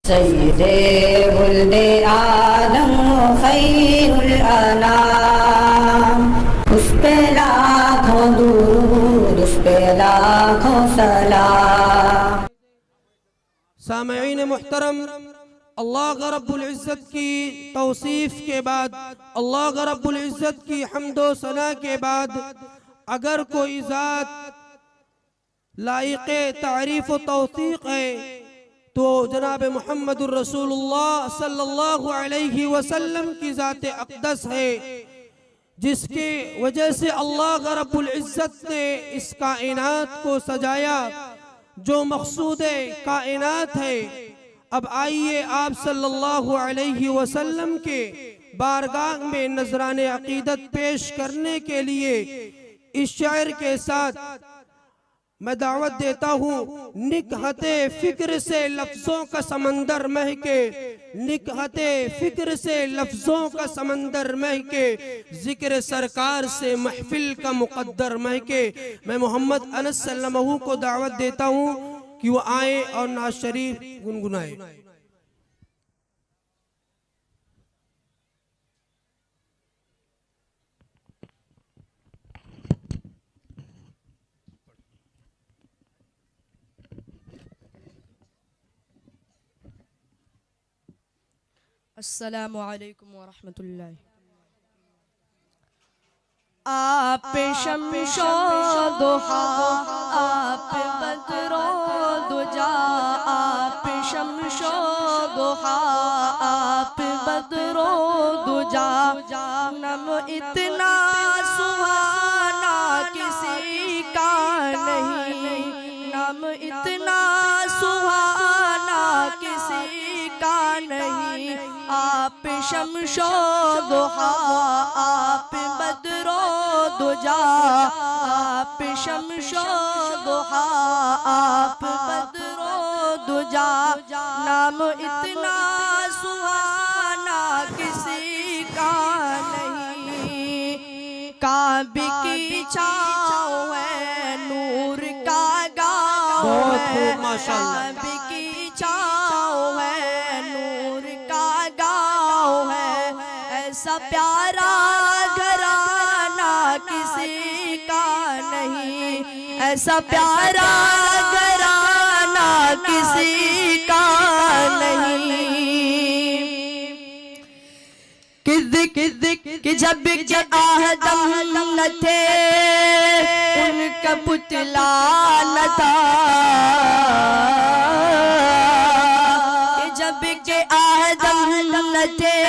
سید ولد آدم خیر الانام، اس پہ لاکھوں درود، اس پہ لاکھوں سلام۔ سامعین محترم، اللہ رب العزت کی توصیف کے بعد، اللہ رب العزت کی حمد و ثنا کے بعد اگر کوئی ذات لائق تعریف و توثیق ہے تو جناب محمد الرسول اللہ صلی اللہ علیہ وسلم کی ذات اقدس ہے، جس کی وجہ سے اللہ رب العزت نے اس کائنات کو سجایا جو مقصود کائنات ہے۔ اب آئیے آپ صلی اللہ علیہ وسلم کے بارگاہ میں نذران عقیدت پیش کرنے کے لیے اس شعر کے ساتھ میں دعوت دیتا ہوں۔ نکہت فکر سے لفظوں کا سمندر مہکے، نکہت فکر سے لفظوں کا سمندر مہکے، ذکر سرکار سے محفل کا مقدر مہکے۔ میں محمد انس سلمہ کو دعوت دیتا ہوں کہ وہ آئیں اور نعت شریف گنگنائیں۔ السلام علیکم ورحمۃ اللہ۔ آپ شمس و ضحا، آپ بدر و دجا، آپ شمس و ضحا، آپ بدر و دجا، نم اتنا سہانا کسی کا نہیں، نم اتنا سہانا کسی کا نہیں۔ آپ شمس و ضحا، آپ بدر و دجا، آپ شمس و ضحا، آپ بدر و دجا، نام اتنا سہانا کسی کا نہیں۔ کعبے کی چھاؤں ہے، نور کا گاؤں ہے، کعبے کی چھاؤں ہے، نور کا گاؤں ہے، ایسا پیارا گھرانہ کسی کا نہیں، ایسا پیارا گھرانہ کسی کا نہیں۔ کہ جب کہ آدم نہ تھے ان کا پتلا نہ تھا، کہ جب کہ آدم نہ تھے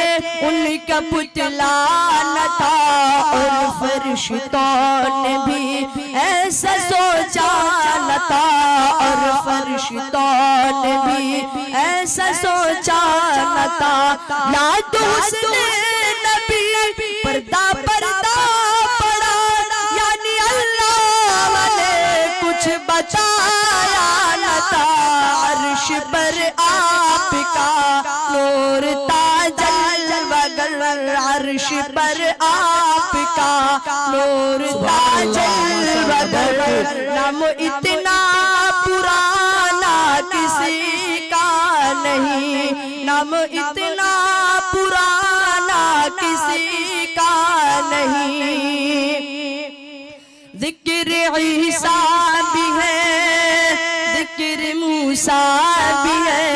ان کا پتلا نہ تھا، اور فرشتوں نے بھی ایسا سوچا نہ تھا، اور فرشتوں نے بھی ایسا سوچا نہ تھا۔ لا دوسرے نبی پردہ پردہ پڑا، یعنی اللہ نے کچھ بتایا نہ تھا۔ عرش پر آپ کا نور تاجل وگر، عرش پر آپ کا نور تاجل وگر، نام اتنا پرانا کسی کا نہیں، نام اتنا پرانا کسی کا نہیں۔ ذکر عیسیٰ بھی ہے، ذکر موسیٰ بھی ہے،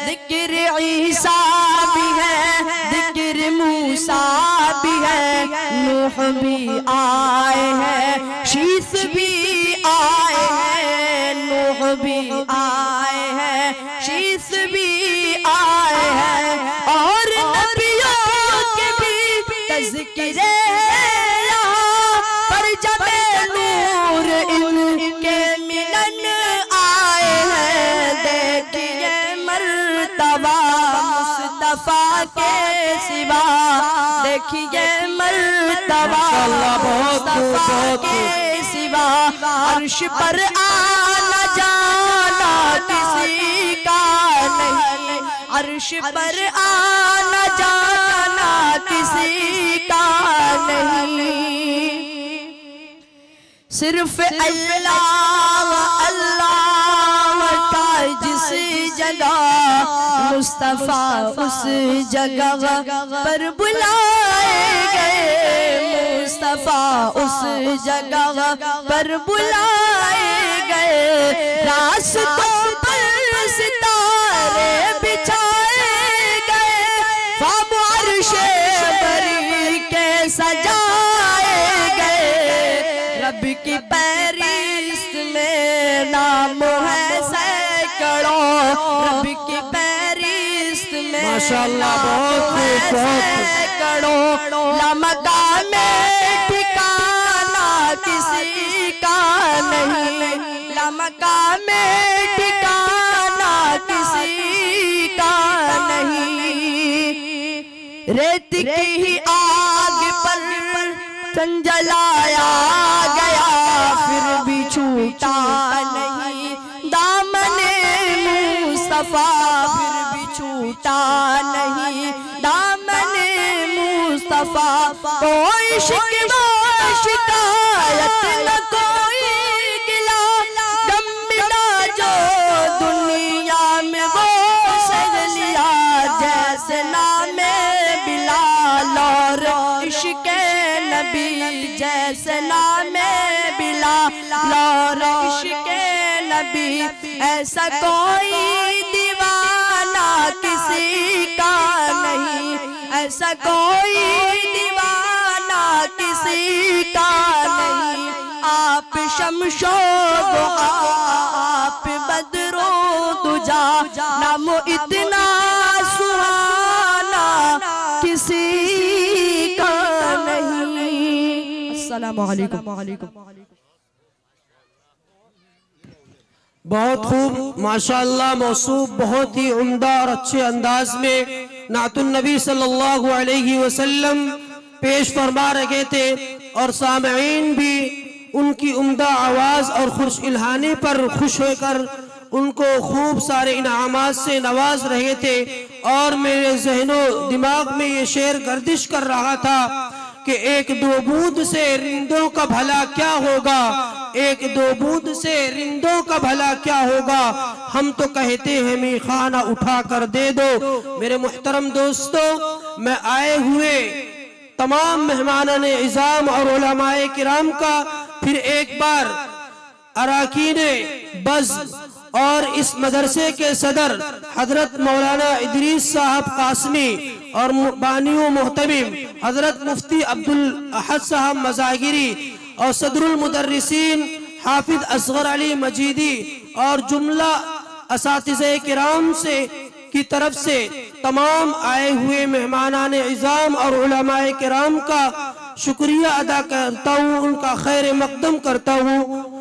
ذکر عیسیٰ بھی ہے، ذکر موسیٰ بھی ہے، نوح بھی آئے ہیں، شیث بھی آئے ہیں، نوح بھی آئے ہیں، شیث بھی آئے ہیں، اور نبیوں کے بھی تذکرے یہاں پر جب نور ان کے ملن آئے ہیں۔ دیکھیے مرتبہ مصطفیٰ کے سوا، دیکھیے مرتبہ مصطفیٰ کے سوا، عرش پر آنا جانا کسی کا نہیں، عرش پر آنا جانا کسی کا نہیں۔ صرف اللہ اللہ کا مصطفیٰ اس جگہ پر بلائے گئے، مصطفیٰ اس جگہ پر بلائے گئے، راستوں پر ستارے بچھائے گئے، خواب عرش بری کے سجائے گئے، رب کی پیرست میں نام ہے سینکڑوں، رب کی پیرست میں ماشاءاللہ، بہت نام ہے سینکڑوں، لامقام ٹھکانہ کسی کا نہیں، لامقام ٹھکانہ کسی کا نہیں، ریت کی ہی آگ پر تن جلایا گیا، پھر بھی چھوٹا نہیں دامن مصطفیٰ، پھر بھی چھوٹا نہیں دامن مصطفیٰ، کوئی شکوہ شکایت نہ کوئی گلا، غم ملا جو دنیا میں وہ سہ لیا، جیسے نام بلال اور عشق نبی، جیسے نام بلال اور عشق نبی، ایسا کوئی دیوانہ کسی کا نہیں، ایسا کوئی دیوانہ کسی کا نہیں، آپ شمس و ضحیٰ، آپ بدر و دجا، نام اتنا سہانا کسی کا نہیں۔ السلام علیکم۔ بہت خوب، ماشاءاللہ، موصوف بہت ہی عمدہ اور اچھے انداز میں نعت النبی صلی اللہ علیہ وسلم پیش فرما رہے تھے، اور سامعین بھی ان کی عمدہ آواز اور خوش الہانی پر خوش ہو کر ان کو خوب سارے انعامات سے نواز رہے تھے، اور میرے ذہن و دماغ میں یہ شعر گردش کر رہا تھا کہ ایک دو بوند سے رندوں کا بھلا کیا ہوگا، ایک دو بوند سے رندوں کا بھلا کیا ہوگا، ہم تو کہتے ہیں میخانہ اٹھا کر دے دو۔ میرے محترم دوستو، میں آئے ہوئے تمام مہمانان عظام اور علماء کرام کا پھر ایک بار اراکین بز اور اس مدرسے کے صدر حضرت مولانا ادریس صاحب قاسمی اور بانی و محتمم حضرت مفتی عبدالاحد صاحب مزاغری اور صدر المدرسین حافظ اصغر علی مجیدی اور جملہ اساتذہ کرام کی طرف سے تمام آئے ہوئے مہمانان عظام اور علماء کرام کا شکریہ ادا کرتا ہوں، ان کا خیر مقدم کرتا ہوں۔